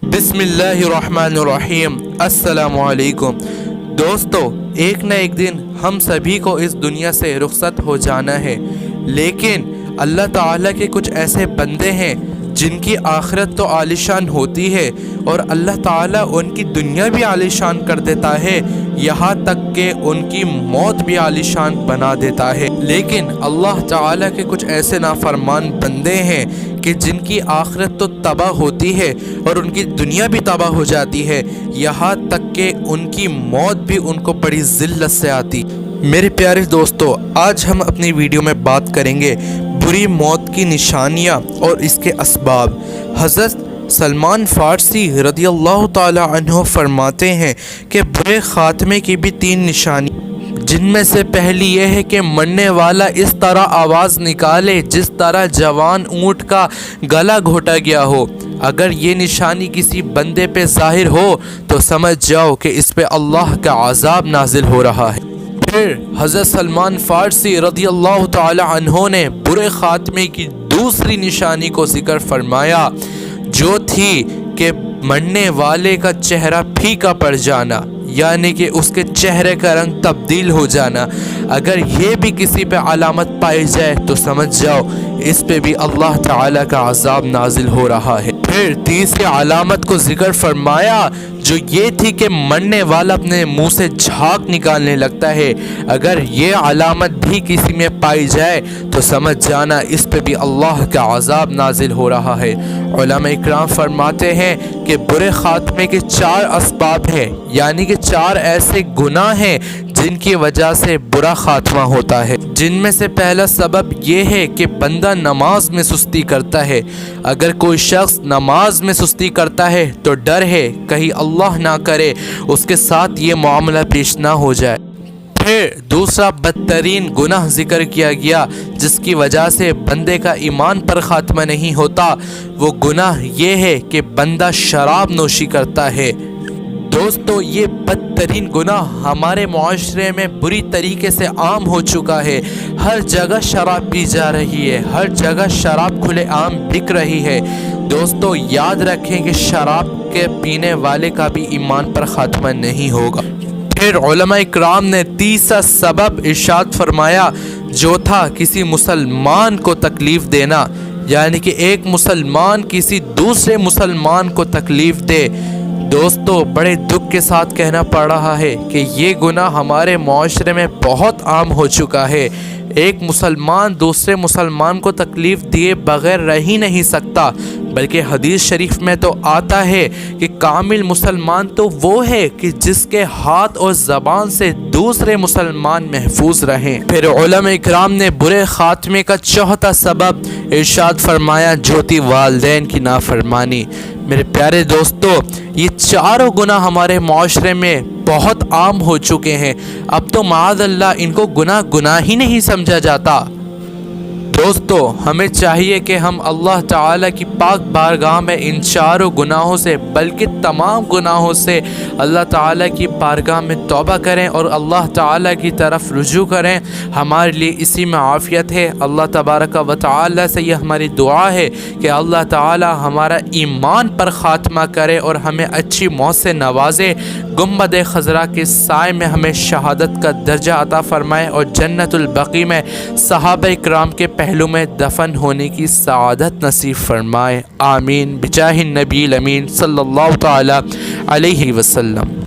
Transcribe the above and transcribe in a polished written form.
بسم اللہ الرحمن الرحیم۔ السلام علیکم دوستو، ایک نہ ایک دن ہم سبھی کو اس دنیا سے رخصت ہو جانا ہے، لیکن اللہ تعالیٰ کے کچھ ایسے بندے ہیں جن کی آخرت تو عالیشان ہوتی ہے اور اللہ تعالیٰ ان کی دنیا بھی عالیشان کر دیتا ہے، یہاں تک کہ ان کی موت بھی عالیشان بنا دیتا ہے۔ لیکن اللہ تعالیٰ کے کچھ ایسے نافرمان بندے ہیں کہ جن کی آخرت تو تباہ ہوتی ہے اور ان کی دنیا بھی تباہ ہو جاتی ہے، یہاں تک کہ ان کی موت بھی ان کو بڑی ذلت سے آتی۔ میرے پیارے دوستو، آج ہم اپنی ویڈیو میں بات کریں گے بری موت کی نشانیاں اور اس کے اسباب۔ حضرت سلمان فارسی رضی اللہ تعالی عنہ فرماتے ہیں کہ برے خاتمے کی بھی 3 نشانی، جن میں سے پہلی یہ ہے کہ مرنے والا اس طرح آواز نکالے جس طرح جوان اونٹ کا گلا گھوٹا گیا ہو۔ اگر یہ نشانی کسی بندے پہ ظاہر ہو تو سمجھ جاؤ کہ اس پہ اللہ کا عذاب نازل ہو رہا ہے۔ پھر حضرت سلمان فارسی رضی اللہ تعالی عنہ نے برے خاتمے کی دوسری نشانی کو ذکر فرمایا، جو تھی کہ مرنے والے کا چہرہ پھیکا پڑ جانا، یعنی کہ اس کے چہرے کا رنگ تبدیل ہو جانا۔ اگر یہ بھی کسی پہ علامت پائی جائے تو سمجھ جاؤ اس پہ بھی اللہ تعالیٰ کا عذاب نازل ہو رہا ہے۔ پھر تیسری علامت کو ذکر فرمایا، جو یہ تھی کہ مرنے والا اپنے منہ سے جھاگ نکالنے لگتا ہے۔ اگر یہ علامت بھی کسی میں پائی جائے تو سمجھ جانا اس پہ بھی اللہ کا عذاب نازل ہو رہا ہے۔ علماء اکرام فرماتے ہیں کہ برے خاتمے کے 4 اسباب ہیں، یعنی کہ 4 ایسے گناہ ہیں جن کی وجہ سے برا خاتمہ ہوتا ہے، جن میں سے پہلا سبب یہ ہے کہ بندہ نماز میں سستی کرتا ہے۔ اگر کوئی شخص نماز میں سستی کرتا ہے تو ڈر ہے کہیں اللہ نہ کرے اس کے ساتھ یہ معاملہ پیش نہ ہو جائے۔ پھر دوسرا بدترین گناہ ذکر کیا گیا جس کی وجہ سے بندے کا ایمان پر خاتمہ نہیں ہوتا، وہ گناہ یہ ہے کہ بندہ شراب نوشی کرتا ہے۔ دوستو، یہ بدترین گناہ ہمارے معاشرے میں بری طریقے سے عام ہو چکا ہے۔ ہر جگہ شراب پی جا رہی ہے، ہر جگہ شراب کھلے عام بک رہی ہے۔ دوستو، یاد رکھیں کہ شراب کے پینے والے کا بھی ایمان پر خاتمہ نہیں ہوگا۔ پھر علماء اکرام نے تیسرا سبب ارشاد فرمایا، جو تھا کسی مسلمان کو تکلیف دینا، یعنی کہ ایک مسلمان کسی دوسرے مسلمان کو تکلیف دے۔ دوستو، بڑے دکھ کے ساتھ کہنا پڑ رہا ہے کہ یہ گناہ ہمارے معاشرے میں بہت عام ہو چکا ہے۔ ایک مسلمان دوسرے مسلمان کو تکلیف دیے بغیر رہ ہی نہیں سکتا، بلکہ حدیث شریف میں تو آتا ہے کہ کامل مسلمان تو وہ ہے کہ جس کے ہاتھ اور زبان سے دوسرے مسلمان محفوظ رہیں۔ پھر علماء اکرام نے برے خاتمے کا 4تھا سبب ارشاد فرمایا، جو تھی والدین کی نافرمانی۔ میرے پیارے دوستو، یہ 4 گناہ ہمارے معاشرے میں بہت عام ہو چکے ہیں۔ اب تو معاذ اللہ ان کو گناہ ہی نہیں سمجھا جاتا۔ دوستو، ہمیں چاہیے کہ ہم اللہ تعالیٰ کی پاک بارگاہ میں ان 4 گناہوں سے بلکہ تمام گناہوں سے اللہ تعالیٰ کی بارگاہ میں توبہ کریں اور اللہ تعالیٰ کی طرف رجوع کریں۔ ہمارے لیے اسی میں عافیت ہے۔ اللہ تبارک و تعالیٰ سے یہ ہماری دعا ہے کہ اللہ تعالیٰ ہمارا ایمان پر خاتمہ کرے اور ہمیں اچھی موت سے نوازے، گنبد خضرا کے سائے میں ہمیں شہادت کا درجہ عطا فرمائے اور جنت البقیع میں صحابہ اکرام کے پہلو میں دفن ہونے کی سعادت نصیب فرمائے۔ آمین بجاہ النبی الامین صلی اللہ تعالی علیہ وسلم۔